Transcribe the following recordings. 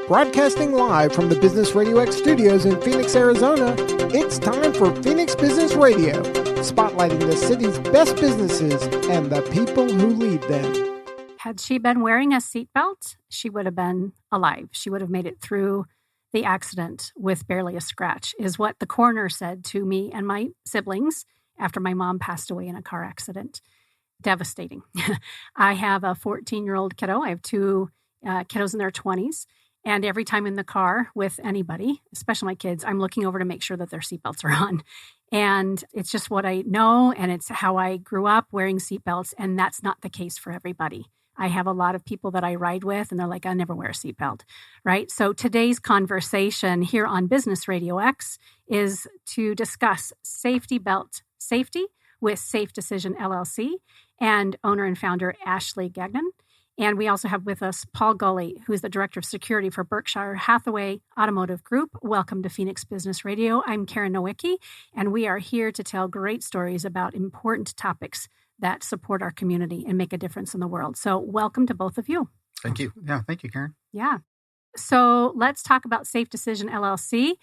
Broadcasting live from the Business RadioX studios in Phoenix, Arizona, it's time for Phoenix Business Radio, spotlighting the city's best businesses and the people who lead them. Had she been wearing a seatbelt, she would have been alive. She would have made it through the accident with barely a scratch, is what the coroner said to me and my siblings after my mom passed away in a car accident. Devastating. I have a 14-year-old kiddo. I have two kiddos in their 20s. And every time in the car with anybody, especially my kids, I'm looking over to make sure that their seatbelts are on. And it's just what I know, and it's how I grew up wearing seatbelts, and that's not the case for everybody. I have a lot of people that I ride with, and they're like, I never wear a seatbelt, right? So today's conversation here on Business RadioX is to discuss safety belt safety with Safe Decision LLC and owner and founder Ashley Gagnon. And we also have with us Paul Gulli, who's the Director of Security for Berkshire Hathaway Automotive Group. Welcome to Phoenix Business Radio. I'm Karen Nowicki, and we are here to tell great stories about important topics that support our community and make a difference in the world. So welcome to both of you. Thank you. Yeah, thank you, Karen. Yeah. So let's talk about Safe Decision LLC.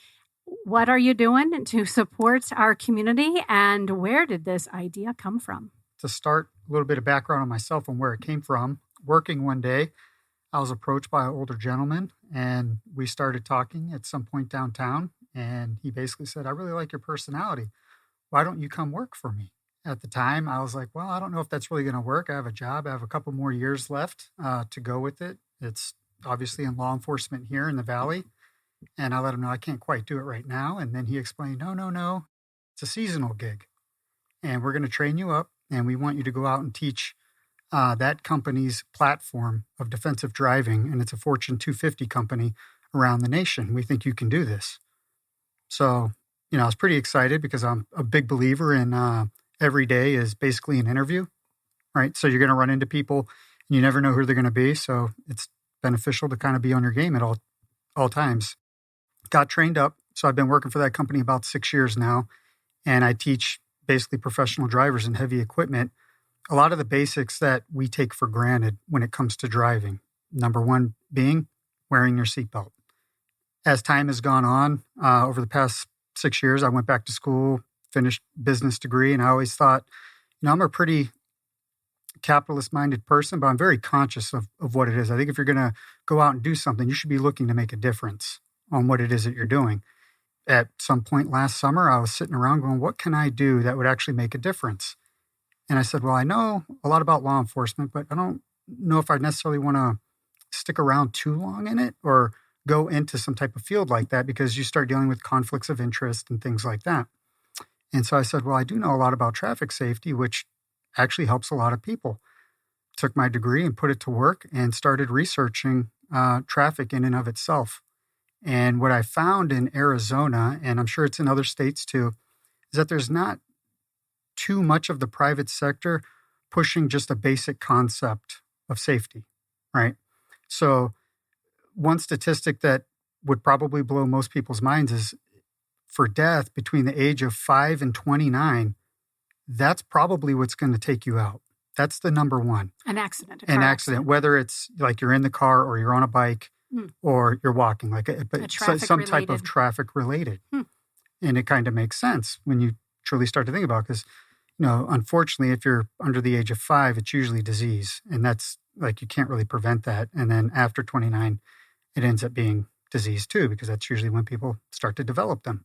What are you doing to support our community, and where did this idea come from? To start, a little bit of background on myself and where it came from. Working one day, I was approached by an older gentleman, and we started talking at some point downtown, and he basically said, I really like your personality. Why don't you come work for me? At the time, I was like, well, I don't know if that's really going to work. I have a job. I have a couple more years left to go with it. It's obviously in law enforcement here in the Valley. And I let him know I can't quite do it right now. And then he explained, no. It's a seasonal gig. And we're going to train you up, and we want you to go out and teach that company's platform of defensive driving, and it's a Fortune 250 company around the nation. We think you can do this. So, I was pretty excited because I'm a big believer in every day is basically an interview, right? So you're going to run into people, and you never know who they're going to be. So it's beneficial to kind of be on your game at all times. Got trained up. So I've been working for that company about 6 years now, and I teach basically professional drivers and heavy equipment a lot of the basics that we take for granted when it comes to driving. Number one being wearing your seatbelt. As time has gone on, over the past 6 years, I went back to school, finished business degree, and I always thought, I'm a pretty capitalist-minded person, but I'm very conscious of what it is. I think if you're going to go out and do something, you should be looking to make a difference on what it is that you're doing. At some point last summer, I was sitting around going, what can I do that would actually make a difference? And I said, well, I know a lot about law enforcement, but I don't know if I necessarily want to stick around too long in it or go into some type of field like that, because you start dealing with conflicts of interest and things like that. And so I said, well, I do know a lot about traffic safety, which actually helps a lot of people. Took my degree and put it to work and started researching traffic in and of itself. And what I found in Arizona, and I'm sure it's in other states too, is that there's not too much of the private sector pushing just a basic concept of safety, right? So one statistic that would probably blow most people's minds is for death between the age of 5 and 29, that's probably what's going to take you out. That's the number one. An accident. An accident, whether it's like you're in the car or you're on a bike or you're walking, some type of traffic related. And it kind of makes sense when you truly start to think about it, because unfortunately, if you're under the age of 5, it's usually disease. And that's you can't really prevent that. And then after 29, it ends up being disease too, because that's usually when people start to develop them.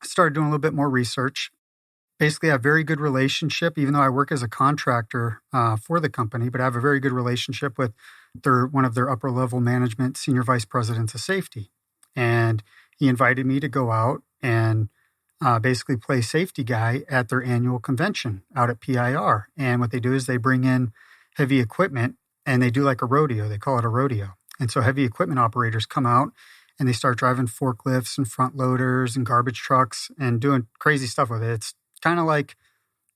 I started doing a little bit more research. Basically, I have a very good relationship, even though I work as a contractor for the company, but I have a very good relationship with one of their upper level management, senior vice presidents of safety. And he invited me to go out and basically play safety guy at their annual convention out at PIR. And what they do is they bring in heavy equipment and they do like a rodeo. They call it a rodeo. And so heavy equipment operators come out and they start driving forklifts and front loaders and garbage trucks and doing crazy stuff with it. It's kind of like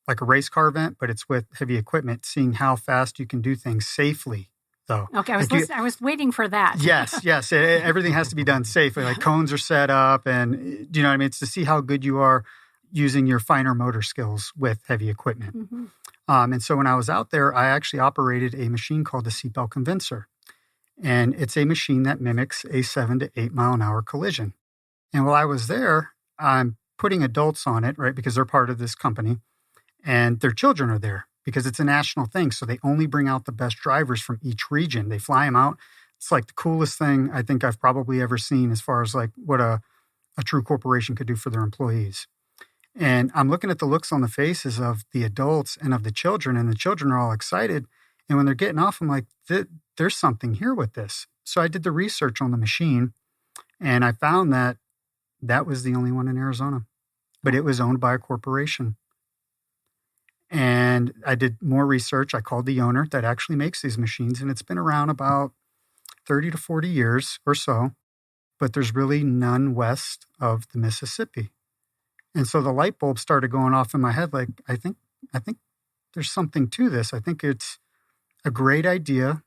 a race car event, but it's with heavy equipment, seeing how fast you can do things safely. Though. Okay, I was waiting for that. Yes. Everything has to be done safely. Like cones are set up, and do you know what I mean? It's to see how good you are using your finer motor skills with heavy equipment. And so when I was out there, I actually operated a machine called the seatbelt convincer. And it's a machine that mimics a 7 to 8 mile an hour collision. And while I was there, I'm putting adults on it, right? Because they're part of this company and their children are there because it's a national thing. So they only bring out the best drivers from each region. They fly them out. It's like the coolest thing I think I've probably ever seen as far as like what a true corporation could do for their employees. And I'm looking at the looks on the faces of the adults and of the children, and the children are all excited. And when they're getting off, I'm like, there's something here with this. So I did the research on the machine, and I found that that was the only one in Arizona, but it was owned by a corporation. And I did more research. I called the owner that actually makes these machines, and it's been around about 30 to 40 years or so, but there's really none west of the Mississippi. And so the light bulb started going off in my head. Like, I think there's something to this. I think it's a great idea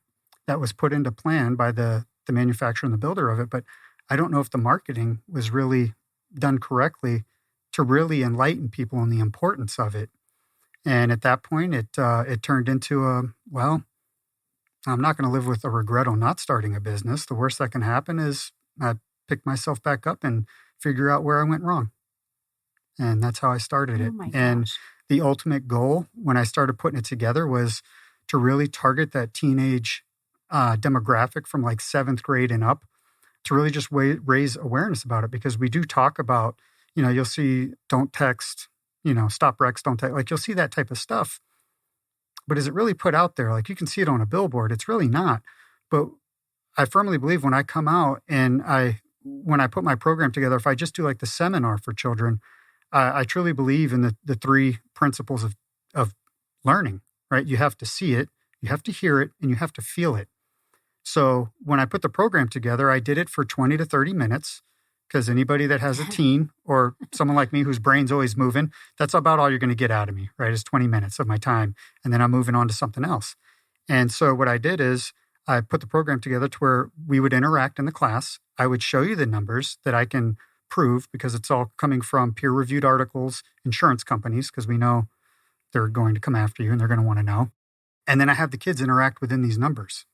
that was put into plan by the manufacturer and the builder of it. But I don't know if the marketing was really done correctly to really enlighten people on the importance of it. And at that point, it turned into I'm not going to live with a regret on not starting a business. The worst that can happen is I pick myself back up and figure out where I went wrong. And that's how I started it. And the ultimate goal when I started putting it together was to really target that teenage demographic from like 7th grade and up, to really just raise awareness about it. Because we do talk about, you'll see don't text, stop wrecks, don't text. Like you'll see that type of stuff. But is it really put out there? Like you can see it on a billboard. It's really not. But I firmly believe when I come out and when I put my program together, if I just do like the seminar for children, I truly believe in the 3 principles of learning, right? You have to see it, you have to hear it, and you have to feel it. So when I put the program together, I did it for 20 to 30 minutes because anybody that has a teen or someone like me whose brain's always moving, that's about all you're going to get out of me, right? Is 20 minutes of my time. And then I'm moving on to something else. And so what I did is I put the program together to where we would interact in the class. I would show you the numbers that I can prove because it's all coming from peer-reviewed articles, insurance companies, because we know they're going to come after you and they're going to want to know. And then I have the kids interact within these numbers.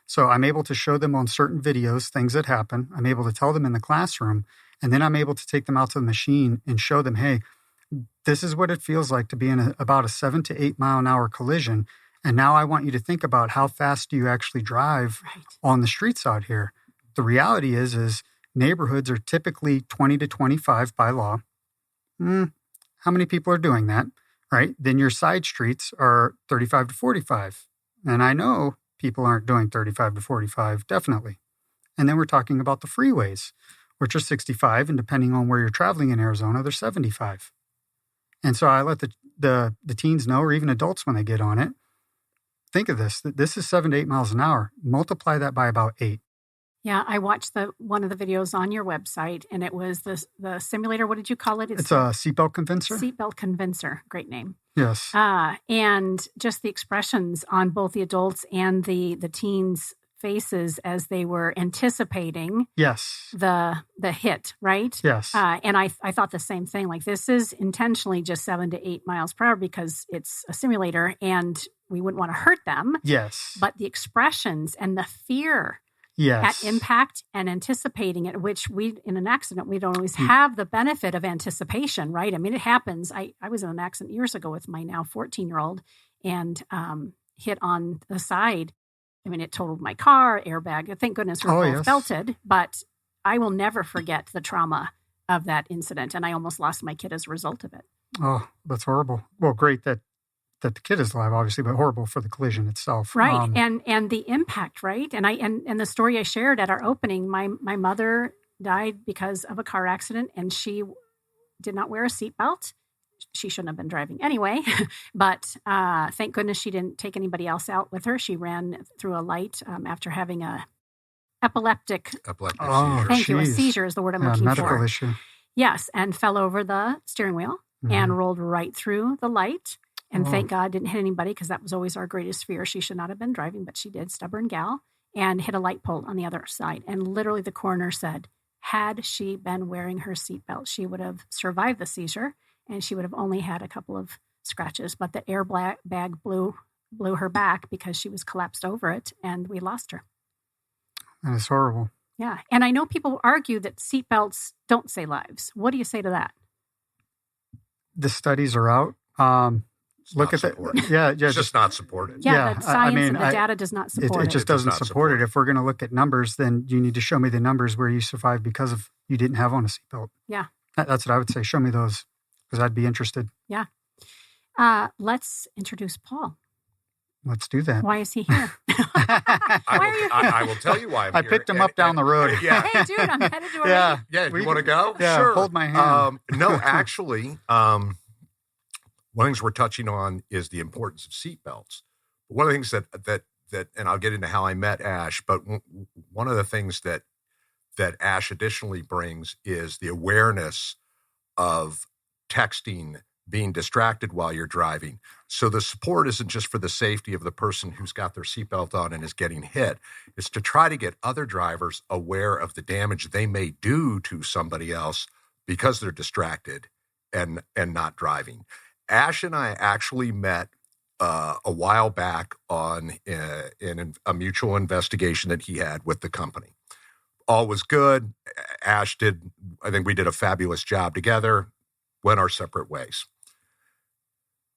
So I'm able to show them on certain videos things that happen. I'm able to tell them in the classroom, and then I'm able to take them out to the machine and show them, hey, this is what it feels like to be in about a 7 to 8 mile an hour collision. And now I want you to think about how fast do you actually drive on the streets out here. The reality is neighborhoods are typically 20 to 25 by law. How many people are doing that, right? Then your side streets are 35 to 45. And I know people aren't doing 35 to 45, definitely. And then we're talking about the freeways, which are 65, and depending on where you're traveling in Arizona, they're 75. And so I let the teens know, or even adults when they get on it, think of this, that this is 7 to 8 miles an hour. Multiply that by about 8. Yeah, I watched one of the videos on your website, and it was the simulator. What did you call it? It's a seatbelt convincer. Seatbelt convincer. Great name. Yes. And just the expressions on both the adults and the teens' faces as they were anticipating the hit, right? Yes. And I thought the same thing. Like, this is intentionally just 7 to 8 miles per hour because it's a simulator and we wouldn't want to hurt them. Yes. But the expressions and the fear at impact and anticipating it, which in an accident, we don't always have the benefit of anticipation, right? I mean, it happens. I was in an accident years ago with my now 14-year-old and hit on the side. I mean, it totaled my car, airbag. Thank goodness we're both belted, but I will never forget the trauma of that incident. And I almost lost my kid as a result of it. Oh, that's horrible. Well, great that the kid is alive, obviously, but horrible for the collision itself. Right. And the impact, right? And the story I shared at our opening, my mother died because of a car accident and she did not wear a seatbelt. She shouldn't have been driving anyway, but thank goodness she didn't take anybody else out with her. She ran through a light after having a epileptic seizure. Thank you. A seizure is the word I'm looking medical for. Issue. Yes, and fell over the steering wheel and rolled right through the light. And thank God didn't hit anybody because that was always our greatest fear. She should not have been driving, but she did, stubborn gal, and hit a light pole on the other side. And literally the coroner said, had she been wearing her seatbelt, she would have survived the seizure and she would have only had a couple of scratches. But the airbag blew her back because she was collapsed over it and we lost her. And it's horrible. Yeah. And I know people argue that seatbelts don't save lives. What do you say to that? The studies are out. Look at that. Yeah. It's just not supported. Yeah. The science and the data does not support it. It just doesn't support it. If we're going to look at numbers, then you need to show me the numbers where you survived because of you didn't have on a seatbelt. Yeah. That's what I would say. Show me those because I'd be interested. Yeah. Let's introduce Paul. Let's do that. Why is he here? I will tell you why I'm here. I picked him up down the road. Yeah. Hey, dude, I'm headed to a Yeah. meeting. Yeah, you want to go? Yeah, Sure. hold my hand. No, actually, one of the things we're touching on is the importance of seatbelts. One of the things that, and I'll get into how I met Ash, but one of the things that Ash additionally brings is the awareness of texting, being distracted while you're driving. So the support isn't just for the safety of the person who's got their seatbelt on and is getting hit. It's to try to get other drivers aware of the damage they may do to somebody else because they're distracted and not driving. Ash and I actually met a while back in a mutual investigation that he had with the company. All was good. I think we did a fabulous job together, went our separate ways.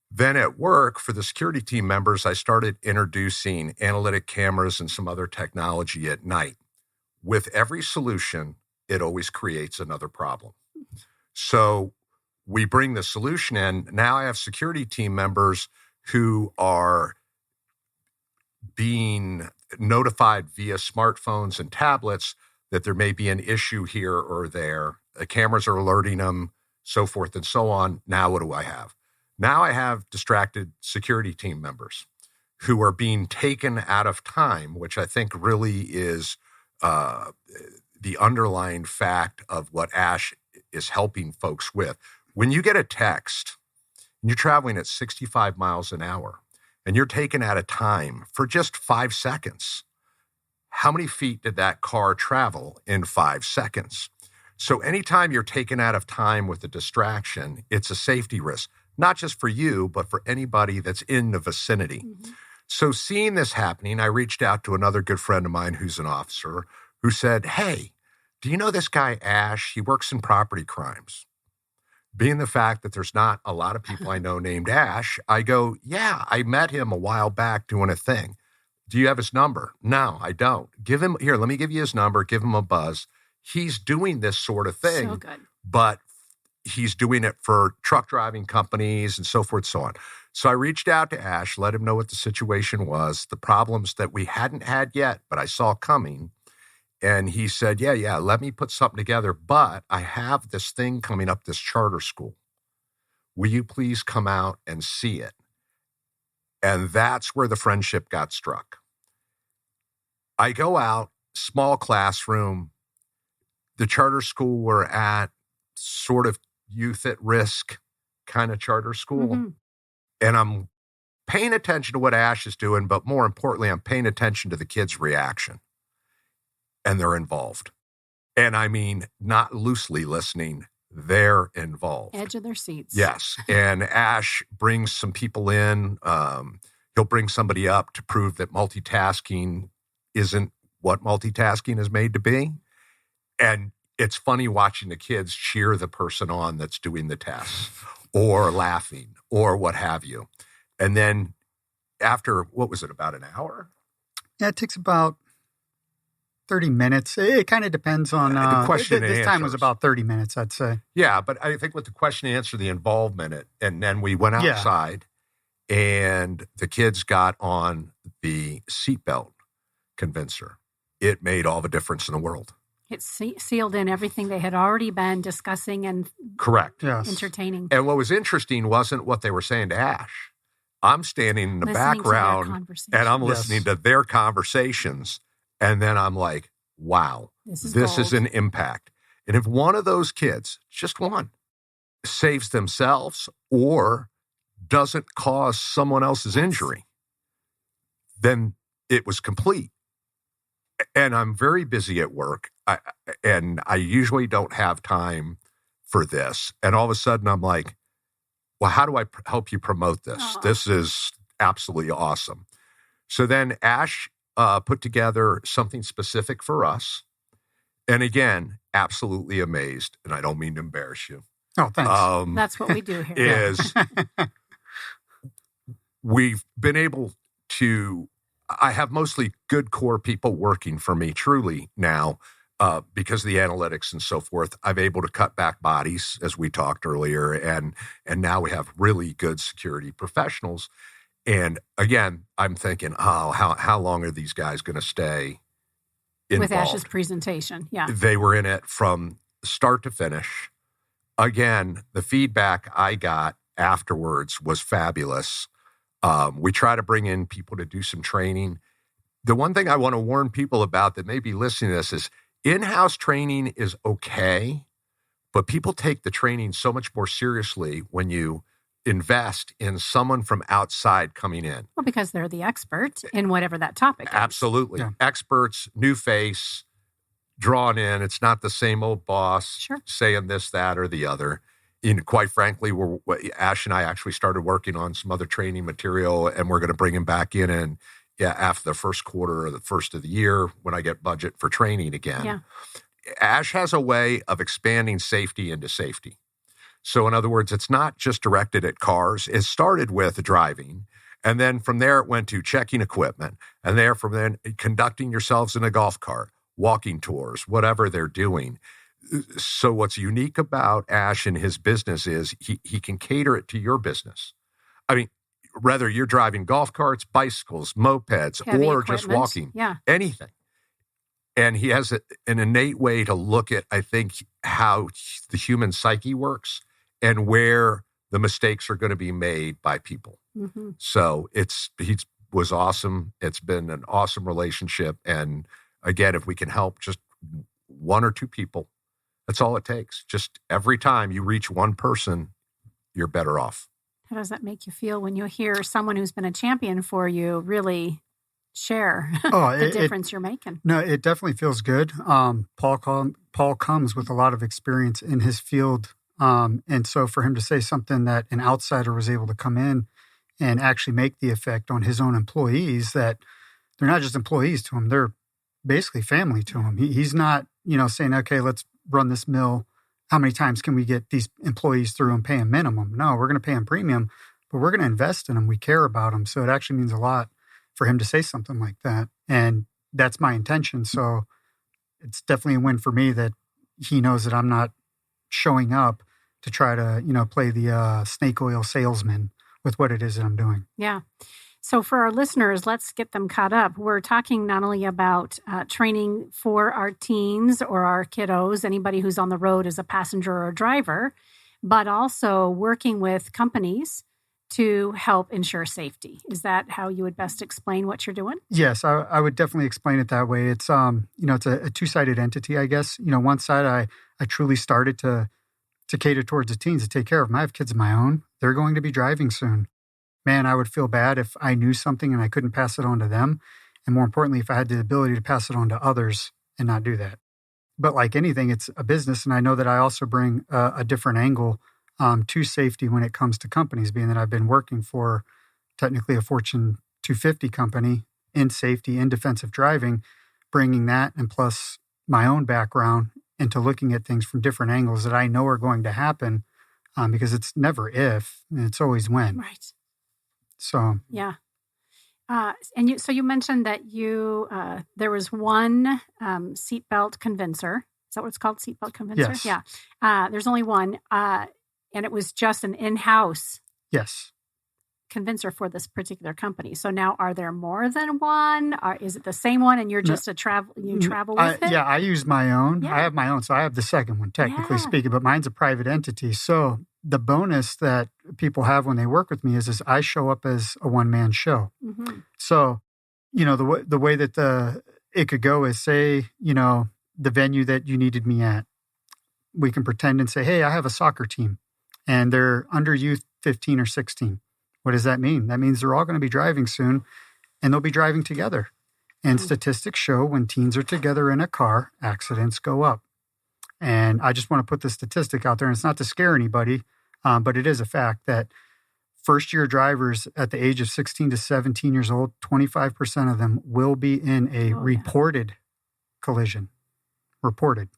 Then at work, for the security team members, I started introducing analytic cameras and some other technology at night. With every solution, it always creates another problem. So we bring the solution in. Now I have security team members who are being notified via smartphones and tablets that there may be an issue here or there. The cameras are alerting them, so forth and so on. Now what do I have? Now I have distracted security team members who are being taken out of time, which I think really is the underlying fact of what Ash is helping folks with. When you get a text and you're traveling at 65 miles an hour and you're taken out of time for just 5 seconds, how many feet did that car travel in 5 seconds? So anytime you're taken out of time with a distraction, it's a safety risk, not just for you, but for anybody that's in the vicinity. Mm-hmm. So seeing this happening, I reached out to another good friend of mine who's an officer who said, hey, do you know this guy, Ash? He works in property crimes. Being the fact that there's not a lot of people I know named Ash, I go, yeah, I met him a while back doing a thing. Do you have his number? No, I don't. Here, let me give you his number. Give him a buzz. He's doing this sort of thing, so good. But he's doing it for truck driving companies and so forth, so on. So I reached out to Ash, let him know what the situation was, the problems that we hadn't had yet, but I saw coming. And he said, yeah, let me put something together, but I have this thing coming up, this charter school. Will you please come out and see it? And that's where the friendship got struck. I go out, small classroom, the charter school we're at, sort of youth at risk kind of charter school. Mm-hmm. And I'm paying attention to what Ash is doing, but more importantly, I'm paying attention to the kids' reaction. And they're involved. And I mean, not loosely listening, they're involved. Edge of their seats. Yes. And Ash brings some people in. He'll bring somebody up to prove that multitasking isn't what multitasking is made to be. And it's funny watching the kids cheer the person on that's doing the test or laughing or what have you. And then after, what was it, about an hour? Yeah, it takes about 30 minutes. It kind of depends on the question. This time was about 30 minutes, I'd say. Yeah, but I think with the question and answer, the involvement, and then we went outside, and the kids got on the seatbelt convincer. It made all the difference in the world. It sealed in everything they had already been discussing and correct, yes, entertaining. And what was interesting wasn't what they were saying to Ash. I'm standing in the background, and I'm listening to their conversations. And then I'm like, wow, this is an impact. And if one of those kids, just one, saves themselves or doesn't cause someone else's injury, then it was complete. And I'm very busy at work, and I usually don't have time for this. And all of a sudden I'm like, well, how do I help you promote this? This is absolutely awesome. So then Ash put together something specific for us. And again, absolutely amazed, and I don't mean to embarrass you. Oh, thanks. That's what we do here. Is we've been able to, I have mostly good core people working for me truly now because of the analytics and so forth. I've able to cut back bodies, as we talked earlier, and now we have really good security professionals. And again, I'm thinking, how long are these guys going to stay involved? With Ash's presentation, yeah. They were in it from start to finish. Again, the feedback I got afterwards was fabulous. We try to bring in people to do some training. The one thing I want to warn people about that may be listening to this is in-house training is okay, but people take the training so much more seriously when you invest in someone from outside coming in. Well, because they're the expert in whatever that topic is. Absolutely. Yeah. Experts, new face, drawn in. It's not the same old boss saying this, that, or the other. And quite frankly, Ash and I actually started working on some other training material, and we're going to bring him back in and after the first quarter or the first of the year when I get budget for training again. Yeah. Ash has a way of expanding safety into safety. So in other words, it's not just directed at cars. It started with driving. And then from there, it went to checking equipment. And from then conducting yourselves in a golf cart, walking tours, whatever they're doing. So what's unique about Ash and his business is he can cater it to your business. I mean, whether you're driving golf carts, bicycles, mopeds, or just walking, anything. And he has an innate way to look at, I think, how the human psyche works and where the mistakes are going to be made by people. Mm-hmm. So he was awesome. It's been an awesome relationship. And again, if we can help just one or two people, that's all it takes. Just every time you reach one person, you're better off. How does that make you feel when you hear someone who's been a champion for you really share the difference you're making? No, it definitely feels good. Paul comes with a lot of experience in his field. And so for him to say something that an outsider was able to come in and actually make the effect on his own employees, that they're not just employees to him, they're basically family to him. He's not, saying, okay, let's run this mill. How many times can we get these employees through and pay them minimum? No, we're going to pay them premium, but we're going to invest in them. We care about them. So it actually means a lot for him to say something like that. And that's my intention. So it's definitely a win for me that he knows that I'm not showing up to try to, play the snake oil salesman with what it is that I'm doing. Yeah. So for our listeners, let's get them caught up. We're talking not only about training for our teens or our kiddos, anybody who's on the road as a passenger or a driver, but also working with companies to help ensure safety. Is that how you would best explain what you're doing? Yes, I would definitely explain it that way. It's, it's a two-sided entity, I guess. One side I truly started to cater towards the teens, to take care of them. I have kids of my own. They're going to be driving soon. Man, I would feel bad if I knew something and I couldn't pass it on to them. And more importantly, if I had the ability to pass it on to others and not do that. But like anything, it's a business. And I know that I also bring a different angle to safety when it comes to companies, being that I've been working for technically a Fortune 250 company in safety, in defensive driving, bringing that and plus my own background into looking at things from different angles that I know are going to happen because it's never if, it's always when. Right. So yeah, and you mentioned that there was one seatbelt convincer. Is that what it's called? Seatbelt convincer? Yes. Yeah. There's only one, and it was just an in-house. Yes. Convincer for this particular company. So now, are there more than one? Is it the same one, and you're just travel with it? Yeah, I use my own. Yeah. I have my own, so I have the second one, technically speaking. But mine's a private entity, so the bonus that people have when they work with me is I show up as a one-man show. Mm-hmm. So, the way that it could go is, say, the venue that you needed me at, we can pretend and say, hey, I have a soccer team, and they're under youth 15 or 16. What does that mean? That means they're all going to be driving soon, and they'll be driving together. And statistics show when teens are together in a car, accidents go up. And I just want to put the statistic out there, and it's not to scare anybody, but it is a fact that first-year drivers at the age of 16 to 17 years old, 25% of them will be in a reported collision. Reported.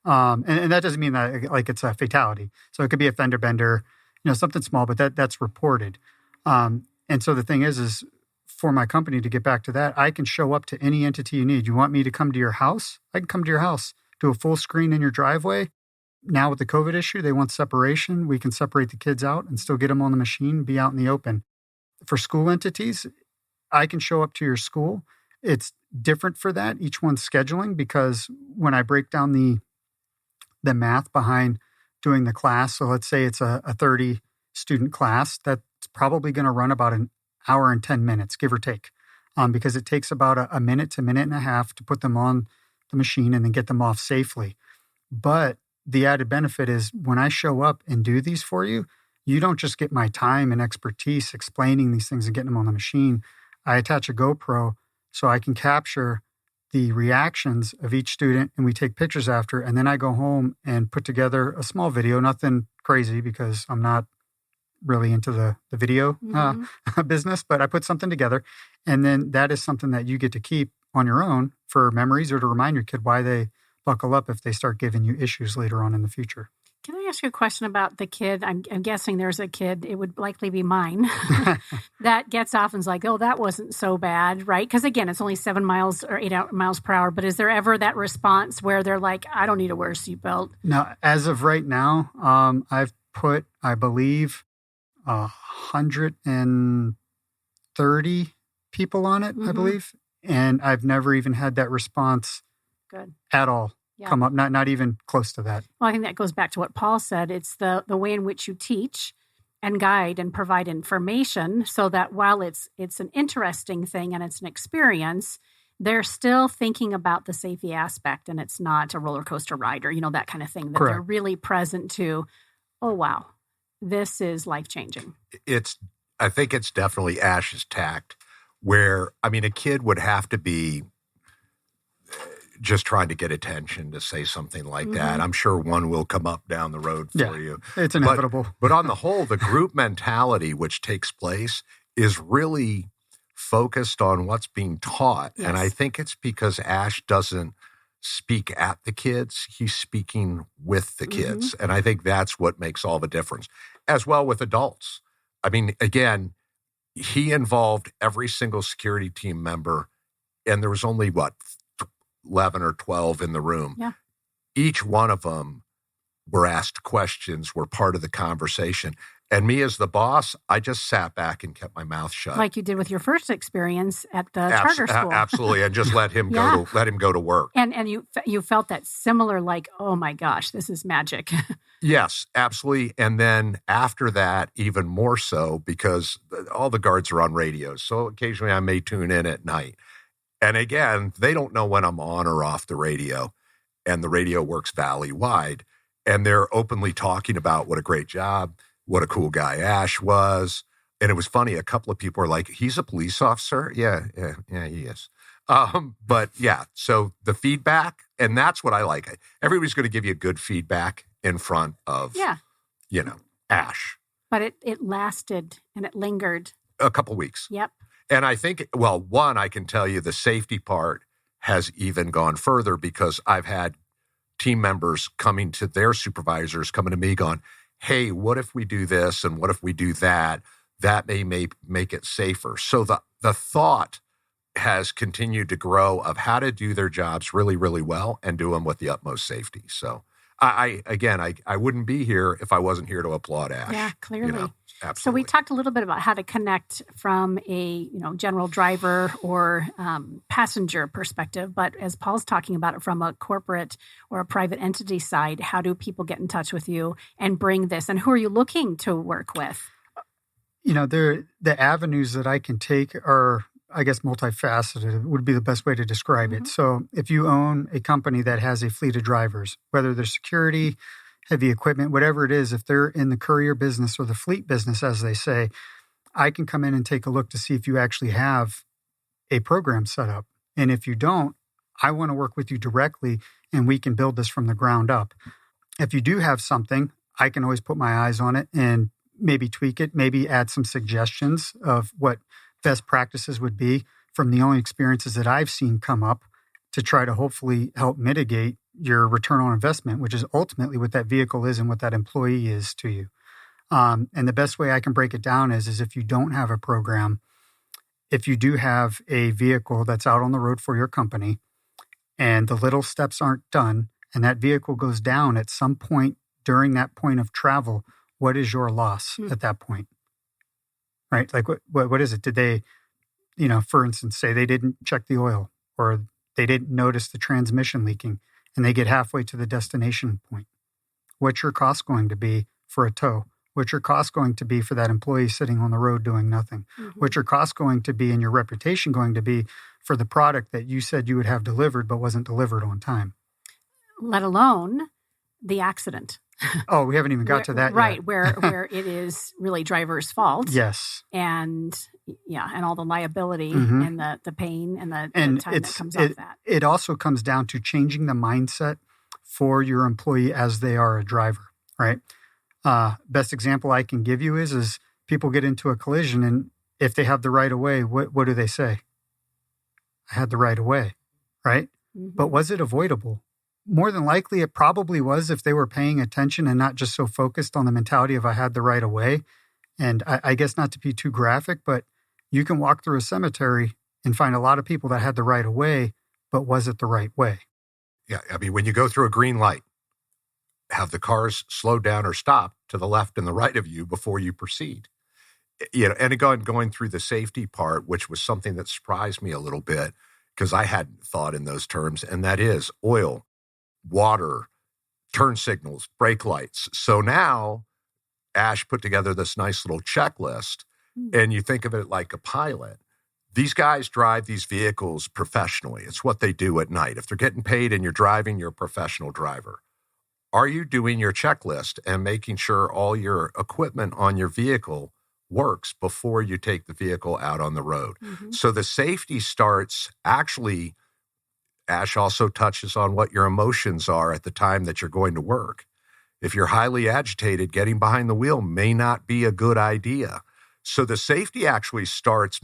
And that doesn't mean that like it's a fatality. So it could be a fender bender, something small, but that's reported. And so the thing is for my company to get back to that, I can show up to any entity you need. You want me to come to your house? I can come to your house, do a full screen in your driveway. Now with the COVID issue, they want separation. We can separate the kids out and still get them on the machine, be out in the open. For school entities, I can show up to your school. It's different for that. Each one's scheduling, because when I break down the math behind doing the class, so let's say it's a 30-student class, that's probably going to run about an hour and 10 minutes, give or take, because it takes about a minute to minute and a half to put them on the machine and then get them off safely. But the added benefit is when I show up and do these for you, you don't just get my time and expertise explaining these things and getting them on the machine. I attach a GoPro so I can capture the reactions of each student, and we take pictures after, and then I go home and put together a small video, nothing crazy because I'm not really into the video business, but I put something together, and then that is something that you get to keep on your own for memories or to remind your kid why they buckle up if they start giving you issues later on in the future. Can I ask you a question about the kid? I'm guessing there's a kid, it would likely be mine, that gets off and's like, oh, that wasn't so bad, right? Because again, it's only 7 miles or 8 miles per hour. But is there ever that response where they're like, I don't need to wear a seatbelt? Now, as of right now, I've put, I believe, 130 people on it, I believe. And I've never even had that response at all. Come up, not even close to that. Well, I think that goes back to what Paul said. It's the way in which you teach and guide and provide information so that while it's an interesting thing and it's an experience, they're still thinking about the safety aspect, and it's not a roller coaster ride or, that kind of thing, that Correct. They're really present to, oh, wow, this is life-changing. I think it's definitely Ash's tact where, a kid would have to be just trying to get attention to say something like that. I'm sure one will come up down the road for you. It's inevitable. But on the whole, the group mentality which takes place is really focused on what's being taught. Yes. And I think it's because Ash doesn't speak at the kids. He's speaking with the kids. And I think that's what makes all the difference. As well with adults. Again, he involved every single security team member, and there was only, 11 or 12 in the room. Yeah. Each one of them were asked questions, were part of the conversation. And me as the boss, I just sat back and kept my mouth shut. Like you did with your first experience at the charter school. Absolutely. And just let him go to work. And you felt that similar, like, oh my gosh, this is magic. Yes, absolutely. And then after that, even more so, because all the guards are on radios. So occasionally I may tune in at night. And again, they don't know when I'm on or off the radio, and the radio works valley-wide. And they're openly talking about what a great job, what a cool guy Ash was. And it was funny, a couple of people were like, he's a police officer? Yeah, he is. But yeah, so the feedback, and that's what I like. Everybody's going to give you good feedback in front of, Ash. But it lasted and it lingered. A couple weeks. Yep. And I think, one, I can tell you the safety part has even gone further because I've had team members coming to their supervisors, coming to me going, hey, what if we do this and what if we do that? That may make it safer. So the thought has continued to grow of how to do their jobs really, really well and do them with the utmost safety. So I wouldn't be here if I wasn't here to applaud Ash. Yeah, clearly. Absolutely. So we talked a little bit about how to connect from a general driver or passenger perspective, but as Paul's talking about it from a corporate or a private entity side, how do people get in touch with you and bring this? And who are you looking to work with? The avenues that I can take are, I guess, multifaceted would be the best way to describe it. So if you own a company that has a fleet of drivers, whether they're security, heavy equipment, whatever it is, if they're in the courier business or the fleet business, as they say, I can come in and take a look to see if you actually have a program set up. And if you don't, I want to work with you directly and we can build this from the ground up. If you do have something, I can always put my eyes on it and maybe tweak it, maybe add some suggestions of what best practices would be from the only experiences that I've seen come up to try to hopefully help mitigate your return on investment, which is ultimately what that vehicle is and what that employee is to you. And the best way I can break it down is if you don't have a program, if you do have a vehicle that's out on the road for your company and the little steps aren't done and that vehicle goes down at some point during that point of travel, what is your loss at that point? Right? Like what is it? Did they, for instance, say they didn't check the oil or they didn't notice the transmission leaking and they get halfway to the destination point? What's your cost going to be for a tow? What's your cost going to be for that employee sitting on the road doing nothing? Mm-hmm. What's your cost going to be and your reputation going to be for the product that you said you would have delivered but wasn't delivered on time? Let alone the accident. Oh, we haven't even got to that right, yet. where it is really driver's fault. Yes. And and all the liability and the pain and the time that comes off that. It also comes down to changing the mindset for your employee as they are a driver, right? Best example I can give you is people get into a collision, and if they have the right of way, what do they say? I had the right of way, right? Mm-hmm. But was it avoidable? More than likely, it probably was if they were paying attention and not just so focused on the mentality of I had the right of way. And I guess not to be too graphic, but you can walk through a cemetery and find a lot of people that had the right of way, but was it the right way? Yeah, I mean, when you go through a green light, have the cars slow down or stop to the left and the right of you before you proceed. And going through the safety part, which was something that surprised me a little bit because I hadn't thought in those terms, and that is oil, water, turn signals, brake lights. So now Ash put together this nice little checklist, and you think of it like a pilot. These guys drive these vehicles professionally. It's what they do at night. If they're getting paid and you're driving, you're a professional driver. Are you doing your checklist and making sure all your equipment on your vehicle works before you take the vehicle out on the road? Mm-hmm. So the safety starts actually, Ash also touches on what your emotions are at the time that you're going to work. If you're highly agitated, getting behind the wheel may not be a good idea. So the safety actually starts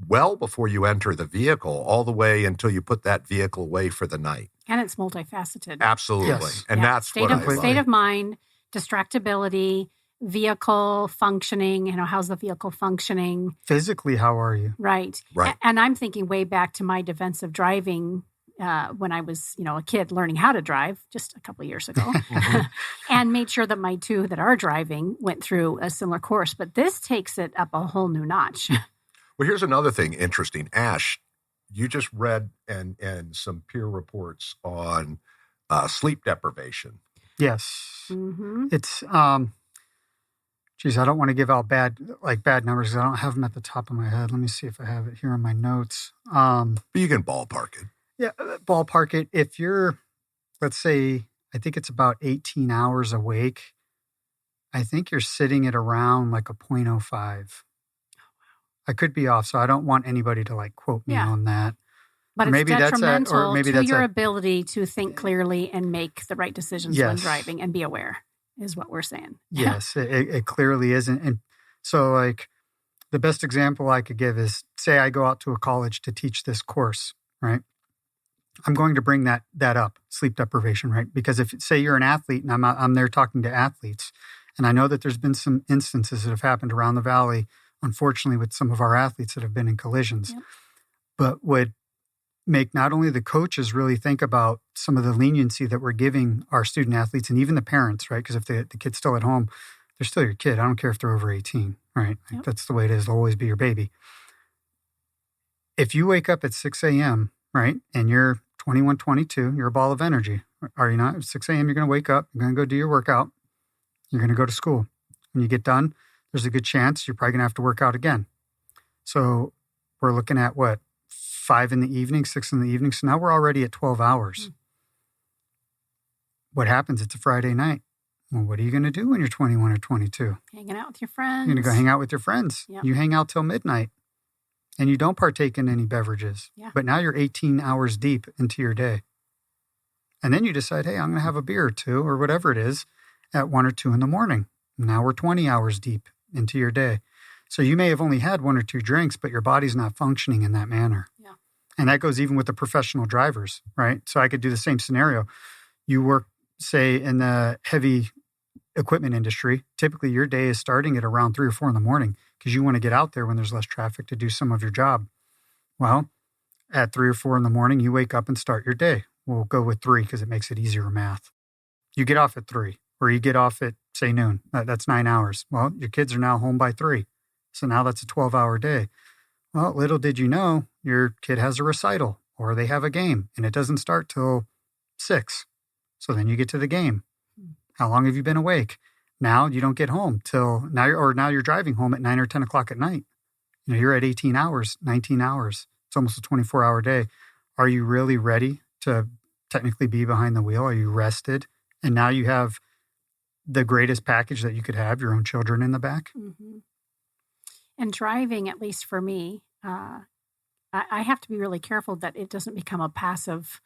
well before you enter the vehicle, all the way until you put that vehicle away for the night. And it's multifaceted. Absolutely. Yes. And that's state what I love. State of mind, distractibility, vehicle functioning, how's the vehicle functioning? Physically, how are you? Right. And I'm thinking way back to my defensive driving when I was, a kid learning how to drive just a couple of years ago and made sure that my two that are driving went through a similar course. But this takes it up a whole new notch. Well, here's another thing interesting. Ash, you just read and some peer reports on sleep deprivation. Yes. Mm-hmm. It's, I don't want to give out bad numbers because I don't have them at the top of my head. Let me see if I have it here in my notes. But you can ballpark it. Yeah, ballpark it. If you're, let's say, I think it's about 18 hours awake, I think you're sitting at around like a 0.05. I could be off, so I don't want anybody to quote me on that. But it's detrimental to your ability to think clearly and make the right decisions when driving and be aware, is what we're saying. Yes, it clearly isn't. And so, the best example I could give is, say I go out to a college to teach this course, right? I'm going to bring that up, sleep deprivation, right? Because if, say you're an athlete and I'm there talking to athletes, and I know that there's been some instances that have happened around the valley, unfortunately, with some of our athletes that have been in collisions, but would make not only the coaches really think about some of the leniency that we're giving our student athletes and even the parents, right? Because if the kid's still at home, they're still your kid. I don't care if they're over 18, right? Yep. That's the way it is. They'll always be your baby. If you wake up at 6 a.m., right, and you're 21, 22, you're a ball of energy, are you not? At 6 a.m., you're going to wake up, you're going to go do your workout, you're going to go to school. When you get done, there's a good chance you're probably going to have to work out again. So we're looking at 5 in the evening, 6 in the evening. So now we're already at 12 hours. What happens? It's a Friday night. Well, what are you going to do when you're 21 or 22? Hanging out with your friends. You're going to go hang out with your friends. Yep. You hang out till midnight and you don't partake in any beverages. Yeah. But now you're 18 hours deep into your day. And then you decide, hey, I'm going to have a beer or two or whatever it is at 1 or 2 in the morning. Now we're 20 hours deep into your day. So you may have only had 1 or 2 drinks, but your body's not functioning in that manner. Yeah. And that goes even with the professional drivers, right? So I could do the same scenario. You work, say, in the heavy equipment industry. Typically, your day is starting at around 3 or 4 in the morning because you want to get out there when there's less traffic to do some of your job. Well, at 3 or 4 in the morning, you wake up and start your day. We'll go with 3 because it makes it easier math. You get off at 3, or you get off at, say, noon. That's 9 hours. Well, your kids are now home by 3. So now that's a 12-hour day. Well, little did you know, your kid has a recital or they have a game, and it doesn't start till 6. So then you get to the game. How long have you been awake? Now you don't get home till now, now you're driving home at 9 or 10 o'clock at night. You're at 18 hours, 19 hours. It's almost a 24-hour day. Are you really ready to technically be behind the wheel? Are you rested? And now you have the greatest package that you could have, your own children in the back. Mm-hmm. And driving, at least for me, I have to be really careful that it doesn't become a passive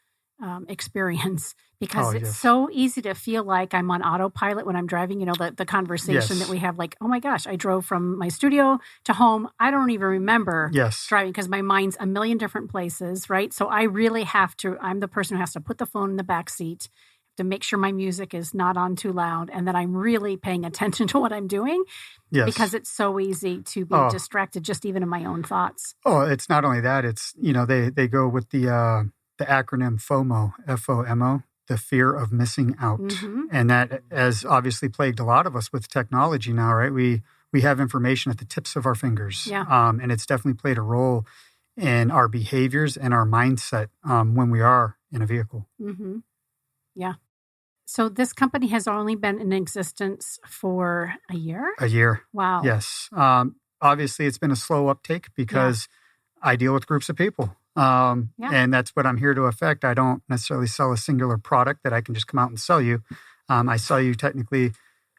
experience because it's so easy to feel like I'm on autopilot when I'm driving. The conversation that we have, like, oh my gosh, I drove from my studio to home. I don't even remember driving because my mind's a million different places, right? So I really have to, I'm the person who has to put the phone in the back seat to make sure my music is not on too loud and that I'm really paying attention to what I'm doing because it's so easy to be distracted just even in my own thoughts. Oh, it's not only that. It's, they go with the acronym FOMO, F-O-M-O, the fear of missing out. Mm-hmm. And that has obviously plagued a lot of us with technology now, right? We have information at the tips of our fingers. Yeah. And it's definitely played a role in our behaviors and our mindset when we are in a vehicle. Mm-hmm. Yeah. So this company has only been in existence for a year? A year. Wow. Yes. Obviously, it's been a slow uptake because I deal with groups of people. And that's what I'm here to affect. I don't necessarily sell a singular product that I can just come out and sell you. I sell you technically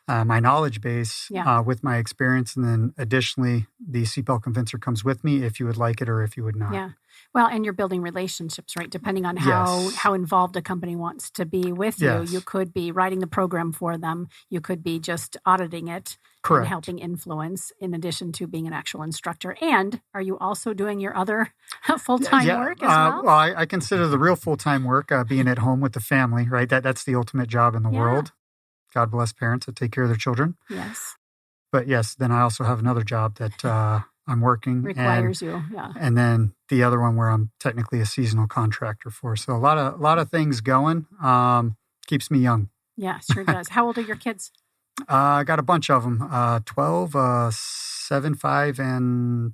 my knowledge base with my experience. And then additionally, the seatbelt convincer comes with me if you would like it or if you would not. Yeah. Well, and you're building relationships, right? Depending on how involved a company wants to be with you. You could be writing the program for them. You could be just auditing it and helping influence in addition to being an actual instructor. And are you also doing your other full-time work as well? Well, I consider the real full-time work being at home with the family, right? That's the ultimate job in the world. God bless parents that take care of their children. Yes. But yes, then I also have another job that I'm working. Requires you, And then the other one where I'm technically a seasonal contractor for. So a lot of things going. Keeps me young. Yeah, sure does. How old are your kids? I got a bunch of them. 12, 7, 5, and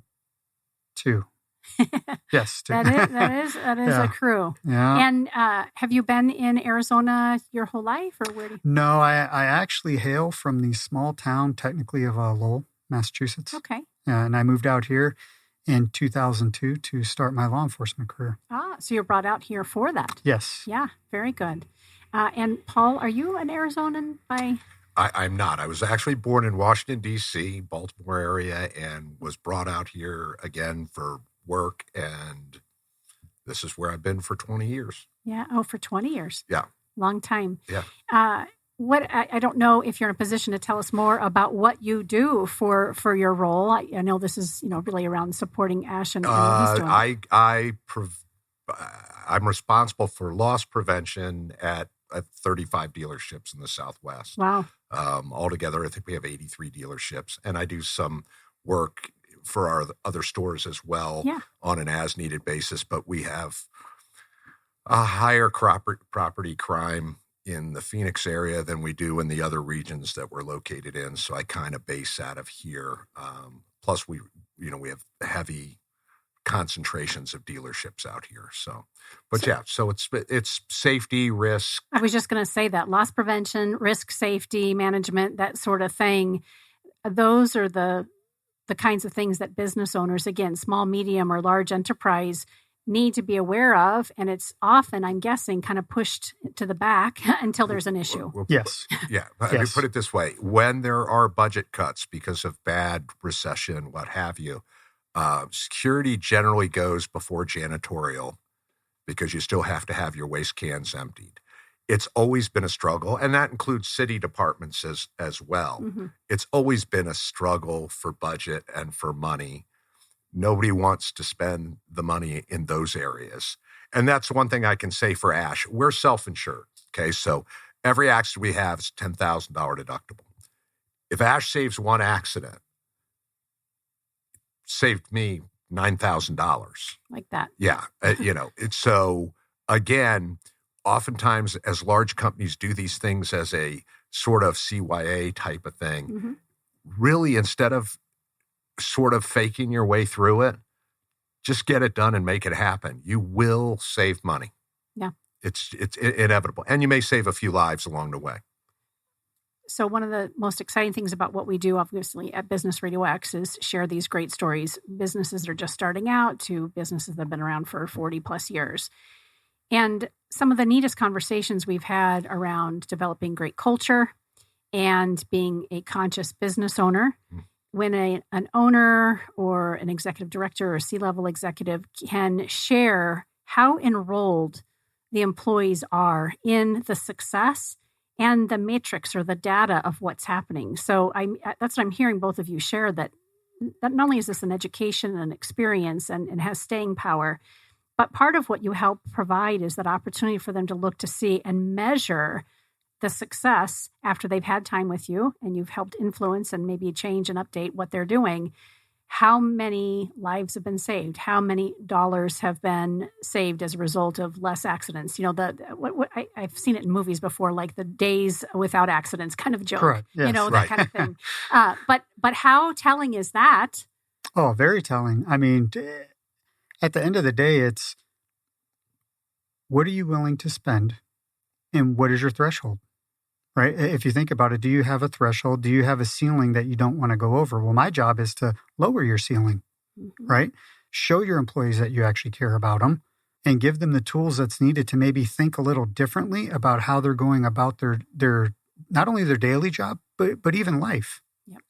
2. Yes, 2. That is a crew. Yeah. And have you been in Arizona your whole life, or where do you? No, I actually hail from the small town, technically, of Lowell, Massachusetts. Okay. And I moved out here in 2002 to start my law enforcement career. So you're brought out here for that. Yes. Yeah, very good. And Paul, are you an Arizonan by? I'm not. I was actually born in Washington, D.C., Baltimore area, and was brought out here again for work. And this is where I've been for 20 years. Yeah. Oh, for 20 years. Yeah. Long time. Yeah. I don't know if you're in a position to tell us more about what you do for your role. I know this is really around supporting Ash and what he's doing. I'm responsible for loss prevention at 35 dealerships in the Southwest. Wow. Altogether, I think we have 83 dealerships, and I do some work for our other stores as well on an as-needed basis. But we have a higher property crime in the Phoenix area than we do in the other regions that we're located in. So I kind of base out of here. Plus we have heavy concentrations of dealerships out here. So it's safety, risk. I was just going to say that loss prevention, risk, safety management, that sort of thing. Those are the kinds of things that business owners, again, small, medium, or large enterprise, need to be aware of, and it's often, I'm guessing, kind of pushed to the back until there's an issue. Yes. Yeah. Let me put it this way. When there are budget cuts because of bad recession, what have you, security generally goes before janitorial because you still have to have your waste cans emptied. It's always been a struggle, and that includes city departments as well. Mm-hmm. It's always been a struggle for budget and for money. Nobody wants to spend the money in those areas. And that's one thing I can say for Ash. We're self-insured, okay? So every accident we have is $10,000 deductible. If Ash saves one accident, saved me $9,000. Like that. Yeah. It's so, again, oftentimes as large companies do these things as a sort of CYA type of thing, Mm-hmm. really, instead of sort of faking your way through it, just get it done and make it happen. You will save money. Yeah. It's inevitable. And you may save a few lives along the way. So one of the most exciting things about what we do, obviously, at Business RadioX is share these great stories. Businesses that are just starting out to businesses that have been around for 40 plus years. And some of the neatest conversations we've had around developing great culture and being a conscious business owner. When an owner or an executive director or C-level executive can share how enrolled the employees are in the success and the matrix or the data of what's happening. So that's what I'm hearing both of you share, that not only is this an education and experience and has staying power, but part of what you help provide is that opportunity for them to look to see and measure the success after they've had time with you and you've helped influence and maybe change and update what they're doing. How many lives have been saved? How many dollars have been saved as a result of less accidents? I've seen it in movies before, like the days without accidents kind of joke. Correct. Yes. That kind of thing. But how telling is that? Oh, very telling. I mean, at the end of the day, it's what are you willing to spend and what is your threshold? Right? If you think about it, do you have a threshold? Do you have a ceiling that you don't want to go over? Well, my job is to lower your ceiling, right? Show your employees that you actually care about them and give them the tools that's needed to maybe think a little differently about how they're going about their not only their daily job, but even life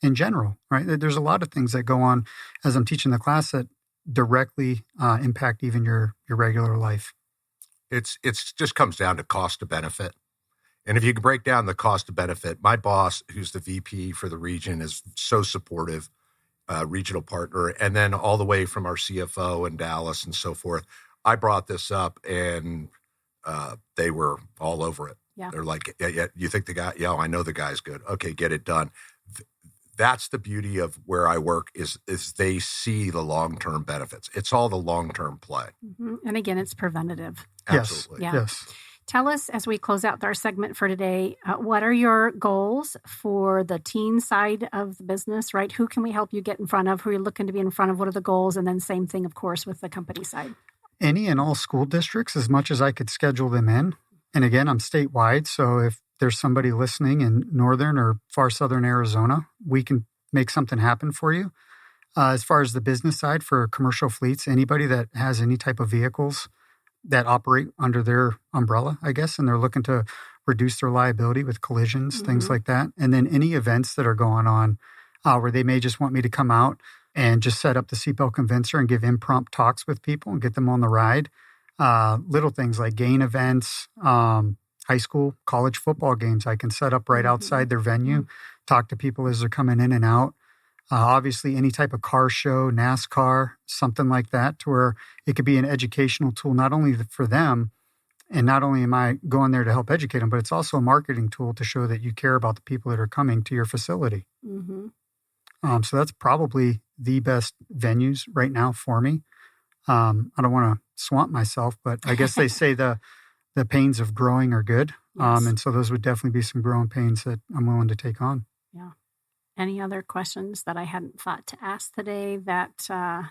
in general, right? There's a lot of things that go on as I'm teaching the class that directly impact even your regular life. It's just comes down to cost to benefit. And if you can break down the cost to benefit, my boss, who's the VP for the region, is so supportive, regional partner. And then all the way from our CFO in Dallas and so forth, I brought this up and they were all over it. Yeah. They're like, yeah, you think the guy, yeah, I know the guy's good. Okay, get it done. That's the beauty of where I work is they see the long-term benefits. It's all the long-term play. Mm-hmm. And again, it's preventative. Absolutely. Yeah. Yes. Tell us, as we close out our segment for today, what are your goals for the teen side of the business, right? Who can we help you get in front of? Who are you looking to be in front of? What are the goals? And then same thing, of course, with the company side. Any and all school districts, as much as I could schedule them in. And again, I'm statewide. So if there's somebody listening in northern or far southern Arizona, we can make something happen for you. As far as the business side for commercial fleets, anybody that has any type of vehicles that operate under their umbrella, I guess, and they're looking to reduce their liability with collisions, things like that. And then any events that are going on where they may just want me to come out and just set up the seatbelt convincer and give impromptu talks with people and get them on the ride. Little things like gain events, high school, college football games I can set up right outside their venue, talk to people as they're coming in and out. Obviously, any type of car show, NASCAR, something like that, to where it could be an educational tool, not only for them, and not only am I going there to help educate them, but it's also a marketing tool to show that you care about the people that are coming to your facility. So that's probably the best venues right now for me. I don't want to swamp myself, but I guess they say the pains of growing are good. Yes. And so those would definitely be some growing pains that I'm willing to take on. Yeah. Any other questions that I hadn't thought to ask today that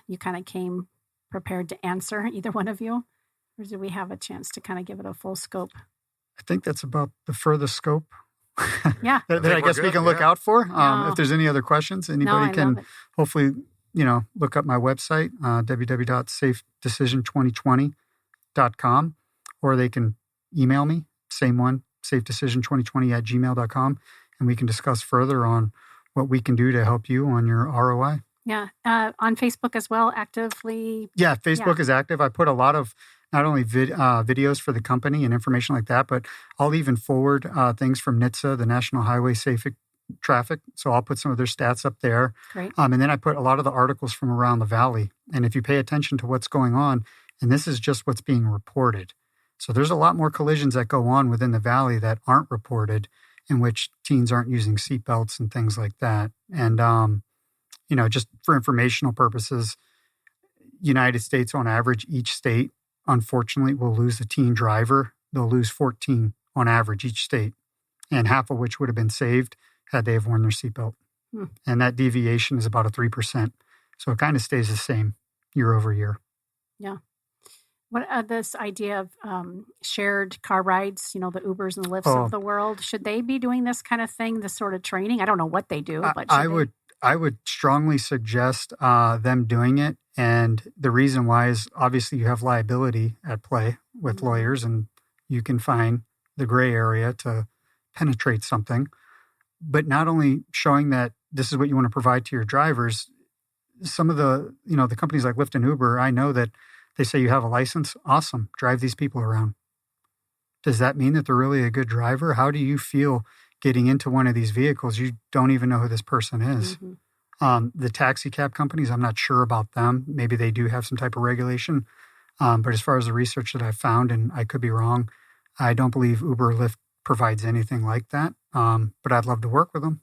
you kind of came prepared to answer, either one of you? Or do we have a chance to kind of give it a full scope? I think that's about the furthest scope Yeah. that I guess we can look out for. If there's any other questions, anybody can hopefully, look up my website, www.safedecision2020.com, or they can email me, same one, safedecision2020@gmail.com, and we can discuss further on what we can do to help you on your ROI. Yeah. On Facebook as well, actively. Yeah, Facebook is active. I put a lot of not only videos for the company and information like that, but I'll even forward things from NHTSA, the National Highway Safety Traffic. So I'll put some of their stats up there. Great. And then I put a lot of the articles from around the valley. And if you pay attention to what's going on, and this is just what's being reported. So there's a lot more collisions that go on within the valley that aren't reported, in which teens aren't using seatbelts and things like that. And, just for informational purposes, United States on average, each state, unfortunately, will lose a teen driver. They'll lose 14 on average each state, and half of which would have been saved had they have worn their seatbelt. And that deviation is about a 3%. So it kind of stays the same year over year. Yeah. What this idea of shared car rides, the Ubers and the Lyfts of the world, should they be doing this kind of thing, this sort of training? I don't know what they do, but I would strongly suggest them doing it. And the reason why is obviously you have liability at play with lawyers, and you can find the gray area to penetrate something. But not only showing that this is what you want to provide to your drivers, some of the, the companies like Lyft and Uber, I know that they say you have a license. Awesome. Drive these people around. Does that mean that they're really a good driver? How do you feel getting into one of these vehicles? You don't even know who this person is. The taxi cab companies, I'm not sure about them. Maybe they do have some type of regulation. But as far as the research that I've found, and I could be wrong, I don't believe Uber or Lyft provides anything like that. But I'd love to work with them.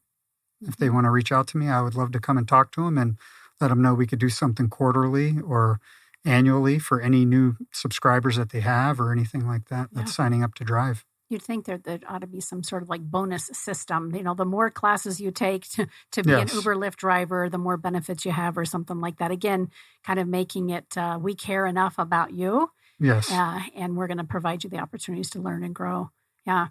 If they want to reach out to me, I would love to come and talk to them and let them know we could do something quarterly or annually for any new subscribers that they have or anything like that that's signing up to drive. You'd think there ought to be some sort of like bonus system. The more classes you take to be an Uber Lyft driver, the more benefits you have or something like that. Again, kind of making it, we care enough about you. Yes. And we're going to provide you the opportunities to learn and grow. Yeah.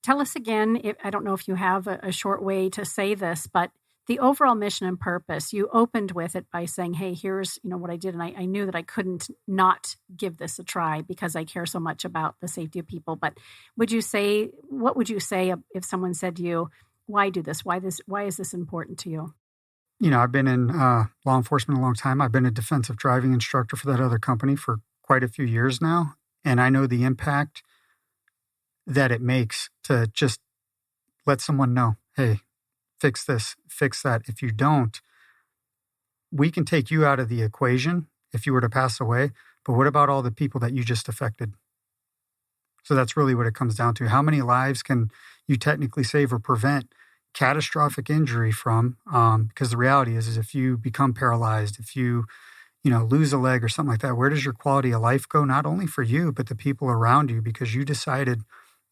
Tell us again, I don't know if you have a short way to say this, but the overall mission and purpose, you opened with it by saying, hey, here's what I did. And I knew that I couldn't not give this a try because I care so much about the safety of people. But what would you say if someone said to you, why do this? Why is this important to you? I've been in law enforcement a long time. I've been a defensive driving instructor for that other company for quite a few years now. And I know the impact that it makes to just let someone know, hey, fix this, fix that. If you don't, we can take you out of the equation if you were to pass away. But what about all the people that you just affected? So that's really what it comes down to. How many lives can you technically save or prevent catastrophic injury from? Because the reality is if you become paralyzed, if you lose a leg or something like that, where does your quality of life go? Not only for you, but the people around you, because you decided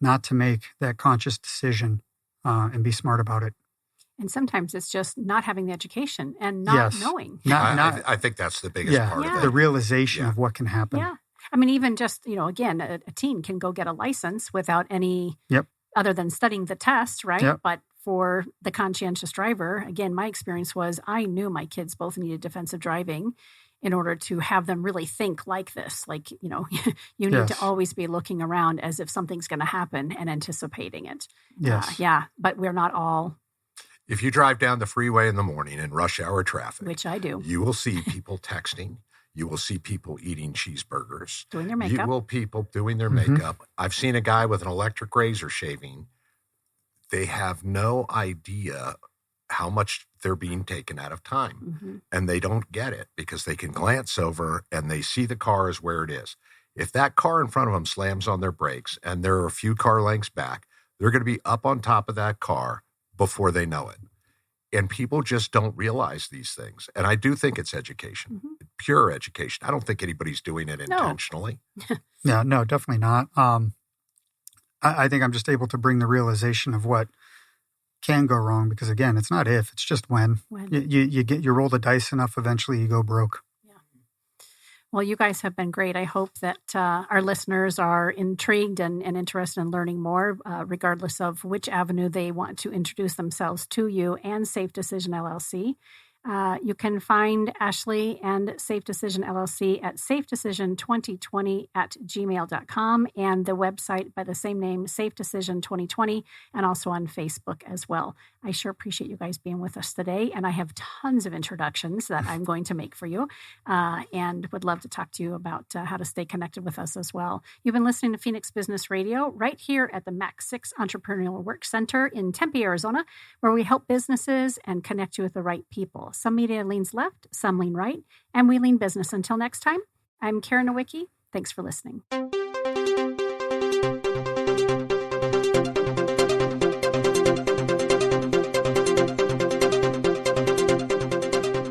not to make that conscious decision and be smart about it. And sometimes it's just not having the education and not knowing. I think that's the biggest part of it. The realization of what can happen. Yeah. I mean, even just, again, a teen can go get a license without any, other than studying the test, right? Yep. But for the conscientious driver, again, my experience was I knew my kids both needed defensive driving in order to have them really think like this. Like, you need to always be looking around as if something's going to happen and anticipating it. Yes. But we're not all. If you drive down the freeway in the morning in rush hour traffic, which I do, you will see people texting. You will see people eating cheeseburgers. Doing their makeup. You will people doing their makeup. I've seen a guy with an electric razor shaving. They have no idea how much they're being taken out of time. And they don't get it because they can glance over and they see the car is where it is. If that car in front of them slams on their brakes and they're a few car lengths back, they're going to be up on top of that car before they know it. And people just don't realize these things. And I do think it's education, pure education. I don't think anybody's doing it intentionally. Yeah, no, definitely not. I think I'm just able to bring the realization of what can go wrong because, again, it's not if, it's just when. You roll the dice enough, eventually you go broke. Well, you guys have been great. I hope that our listeners are intrigued and interested in learning more, regardless of which avenue they want to introduce themselves to you and Safe Decision LLC. You can find Ashley and Safe Decision LLC at safedecision2020@gmail.com and the website by the same name, Safe Decision 2020, and also on Facebook as well. I sure appreciate you guys being with us today, and I have tons of introductions that I'm going to make for you, and would love to talk to you about how to stay connected with us as well. You've been listening to Phoenix Business Radio right here at the Mac 6 Entrepreneurial Work Center in Tempe, Arizona, where we help businesses and connect you with the right people. Some media leans left, some lean right, and we lean business. Until next time, I'm Karen Nowicki. Thanks for listening.